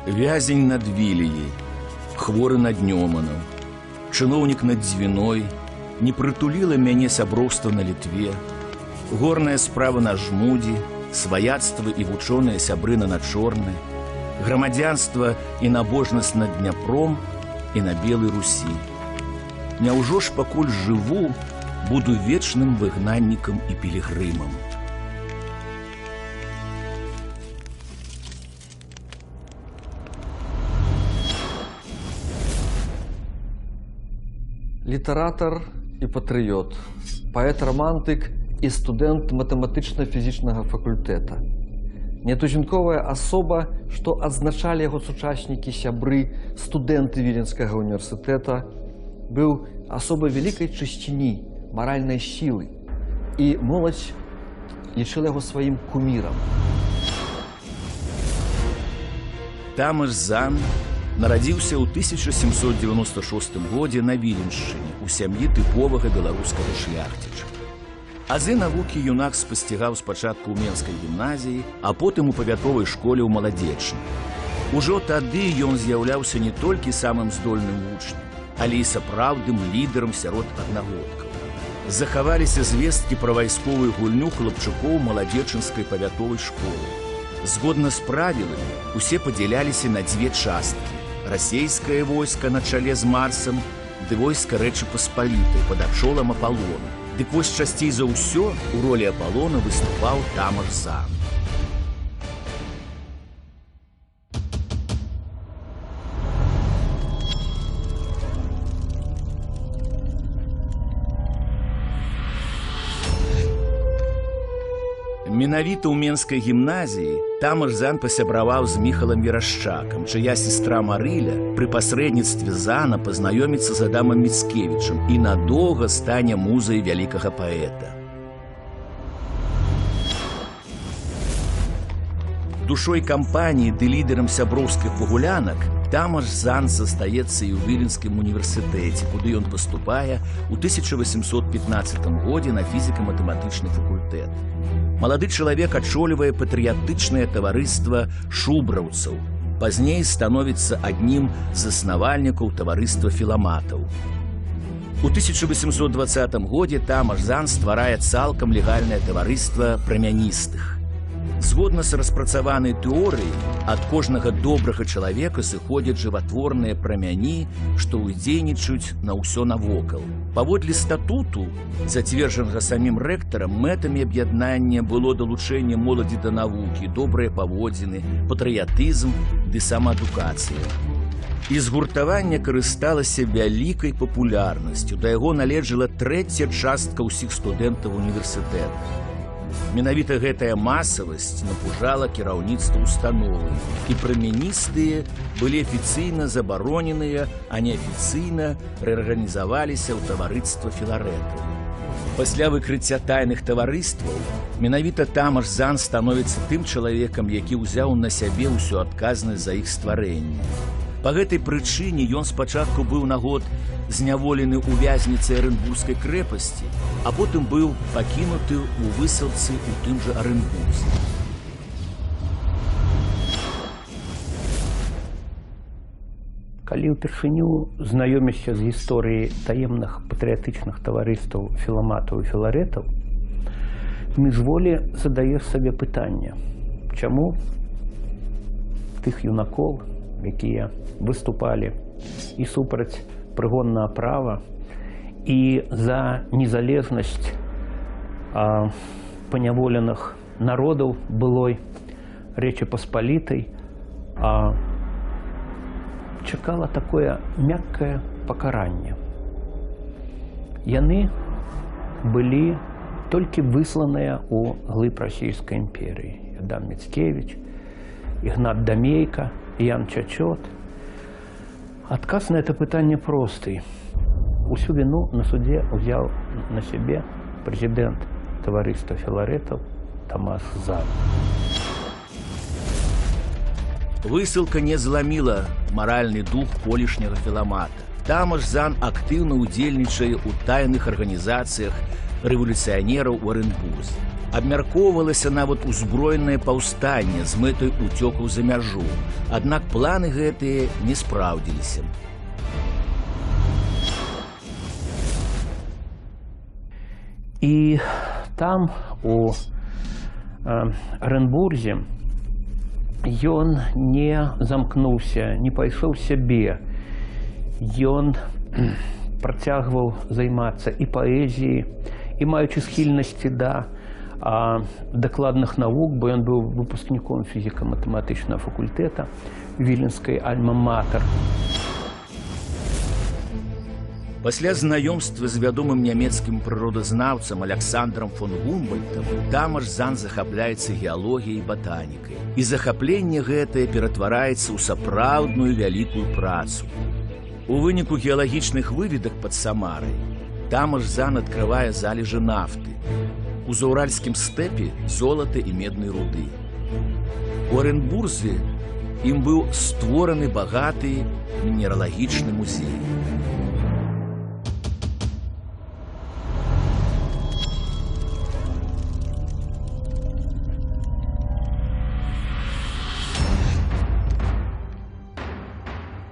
Вязень над Віліяй, хворы над Нёманам, чыноўнік над Дзвіной, не прытуліла мяне сяброўства на Літве, горная справа на Жмудзі, сваяцтва і вучоныя сябрына на Чорнай, грамадзянства і набожнасць над Дняпром і на Белай Русі. Няўжо ж пакуль жыву, буду вечным выгнаннікам і пілігрымам? Літаратар і патрыёт, паэт-рамантык і студэнт матэматычна-фізічнага факультэта. Нетузінковая асоба, што адзначалі яго сучаснікі, сябры, студэнты Віленскага універсітэта, быў асобай вялікай чысціні, маральнай сілы, і моладзь лічыла яго сваім кумірам. Тамаш Зан нарадзіўся ў 1796 годзе на Віленшчыне у сям'і тыповага беларускага шляхціча. Азы навукі юнак спасцігаў спачатку ў Менскай гімназіі, а потым у павятовай школе ў Маладзечні. Ужо тады ён з'яўляўся не толькі самым здольным вучнем, але і сапраўдным лідарам сярод аднагодкаў. Захаваліся звесткі пра вайсковую гульню хлапчукоў маладзечынскай павятовай школы. Згодна з правіламі, усе падзяляліся на дзве часткі: расейскае войска на чале з Марсам ды войска Рэчы Паспалітай пад ачолам Апалона. Дык вось часцей за ўсё у ролі Апалона выступаў Тамаш Зан. Менавіта ў Менскай гімназіі Тамаш Зан пасябраваў з Міхалам Верашчакам, чыя сестра Марыля пры пасрэдніцтве Зана пазнаёміцца з Адамам Міцкевічам і надоўга стане музай вялікага паэта. Душой кампаніі ды лідарам сяброўскіх гулянак Тамаш Зан застаецца і ў Віленскім універсітэце, куды ён паступае ў 1815 годзе на фізіка-матэматычны факультэт. Малады чалавек ачолівае патрыятычнае таварыства шубраўцаў. Пазней становіцца аднім з заснавальнікаў таварыства філаматаў. У 1820 годзе Тамаш Зан стварае цалкам легальнае таварыства прамяністых. Згодна з распрацаванай тэорыяй, ад кожнага добрага чалавека сыходзяць жыватворныя прамяні, што ўздзейнічаюць на ўсё навокал. Паводле статуту, зацверджанага самім рэктарам, мэтамі аб'яднання было далучэнне моладзі да навукі, добрыя паводзіны, патрыятызм ды самаадукацыя. І згуртаванне карысталася вялікай папулярнасцю, да яго належала трэцяя частка ўсіх студэнтаў універсітэта. Менавіта гэтая масавасць напужала кіраўніцтва установы, і прамяністыя былі афіцыйна забароненыя, а неафіцыйна рэарганізаваліся ў таварыства філарэтаў. Пасля выкрыцця тайных таварыстваў менавіта Тамаш Зан становіцца тым чалавекам, які ўзяў на сябе ўсю адказнасць за іх стварэнне. Па гэтай прычыне ён спачатку быў на год зняволены ў вязніцы Арэнбургскай крэпасці, а потым быў пакінуты ў высылцы ў тым жа Арэнбурзе. Калі ўпершыню знаёмішся з гісторыяй таемных патрыятычных таварыстваў філаматаў і філарэтаў, міжволі задаеш сабе пытанне, чаму тых юнакоў, якія выступалі і супраць прыгоннага права, і за незалежнасць паняволеных народаў былой Рэчы Паспалітай, чакала такое мяккае пакаранне. Яны былі толькі высланыя ў глыб расійскай імперыі. Адам Міцкевіч, Ігнат Дамейка, Ян Чачот. Адказ на это пытанне просты. Усю віну на судзе ўзяў на сябе прэзідэнт таварыства філарэтаў Тамаш Зан. Высылка не зламіла маральны дух колішняга філамата. Тамаш Зан актыўна ўдзельнічае ў тайных арганізацыях рэвалюцыянераў у Арэнбурзе. Абмяркоўвалася нават узброенае паўстанне з мэтай уцёкаў за мяжу, аднак планы гэтыя не спраўдзіліся. І там, у Арэнбурзе, ён не замкнуўся, не пайшоў сябе. Ён працягваў займацца і паэзіяй, і маючы схільнасці да дакладных навук, бо ён быў выпускніком фізіка-матэматычнага факультэта Віленскай альма-матэр. Пасля знаёмства з вядомым нямецкім прыродазнаўцам Александром фон Гумбольдтам Тамаш Зан захапляецца геалогіяй і батанікай. І захапленне гэтае ператвараецца ў сапраўдную вялікую працу. У выніку геалагічных выведак пад Самарай Тамаш Зан адкрывае залежы нафты. У заўральскім стэпе золата і меднай руды. У Арэнбурзе ім быў створаны багаты мінералагічны музей.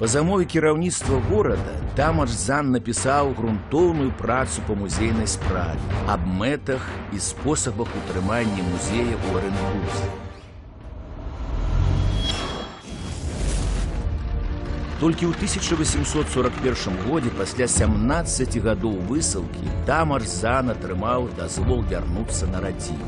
Па замове кіраўніцтва горада Тамаш Зан напісаў грунтоўную працу па музейнай справе, аб мэтах і спосабах утрымання музея ў Арэнбурзе. Толькі ў 1841 годзе, пасля 17 гадоў высылкі, Тамаш Зан атрымаў дазвол вярнуцца на радзіму.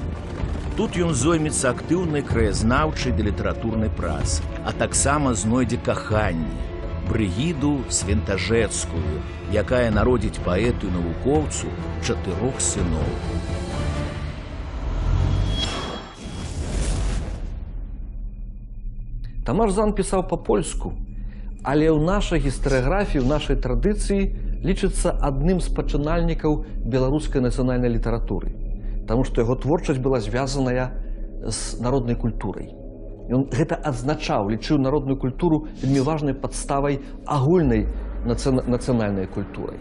Тут ён зоймецца актыўнай краязнаўчай ды літаратурнай працай, а таксама знойдзе каханне, Брыгіду Свентажэцкую, якая народзіць паэту і навукоўцу 4 сыноў. Тамаш Зан пісаў па-польску, але ў нашай гістарыяграфіі, ў нашай традыцыі лічыцца адным з пачынальнікаў беларускай нацыянальнай літаратуры, таму што яго творчасць была звязаная з народнай культурай. Ён гэта адзначаў, лічыў народную культуру вельмі важнай падставай агульнай нацыянальнай культурай.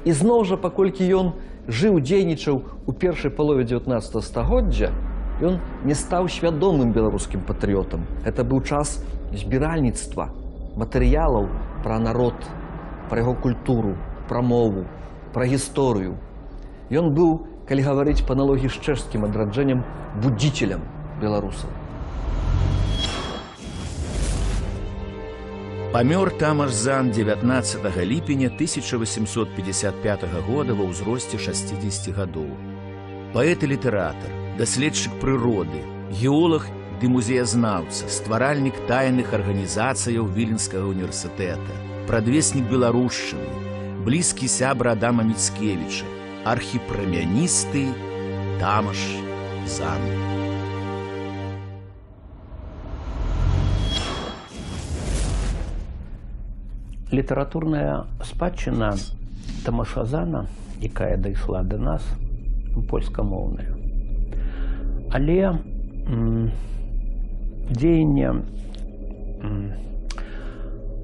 І зноў жа, паколькі ён жыў, дзейнічаў у першай палове 19 стагоддзя, ён не стаў свядомым беларускім патрыётам. Гэта быў час збіральніцтва матэрыялаў пра народ, пра яго культуру, пра мову, пра гісторыю. Ён быў, калі гаварыць па аналогіі з чэшскім адраджэннем, будзіцелем беларусаў. Памёр Тамаш Зан 19 ліпеня 1855 года ва ўзросце 60 гадоў. Паэт і літаратар, даследчык прыроды, геолог ды музеязнаўца, стваральнік тайных арганізацыяў Віленскага універсітэта, прадвеснік беларушчыны, блізкі сябра Адама Міцкевіча, архіпрамяністы Тамаш Зан. Літаратурная спадчына Тамаша Зана, якая дайшла да нас, польскамоўная. Але дзеянне...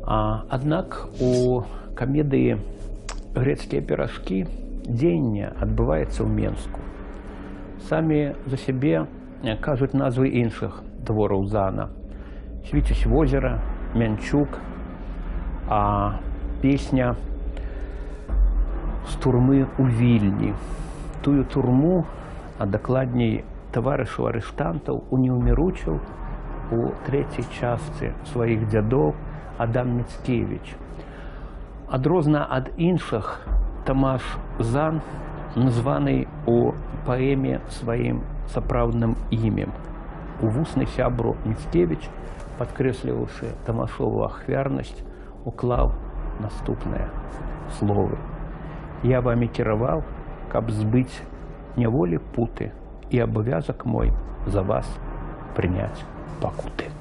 Аднак у камедыі «Грэцкія піражкі» дзеянне адбываецца ў Менску. Самі за сябе кажуць назвы іншых твораў Зана. «Свіціць возера», «Мянчук», а песня з турмы ў Вільні. Тую турму, а дакладней таварышу арыштантаў, унеўміручыў у трэцяй частцы сваіх дзядоў Адам Міцкевіч. Адрозна ад іншых, Тамаш Зан названы у паэме сваім сапраўдным імем. У вусны сябру Міцкевіч, падкрэсліваўшы Тамашову ахвярнасць, уклаў наступныя словы. «Я вамі кіраваў, каб збыць няволі путы, і абавязак мой за вас прыняць пакуты».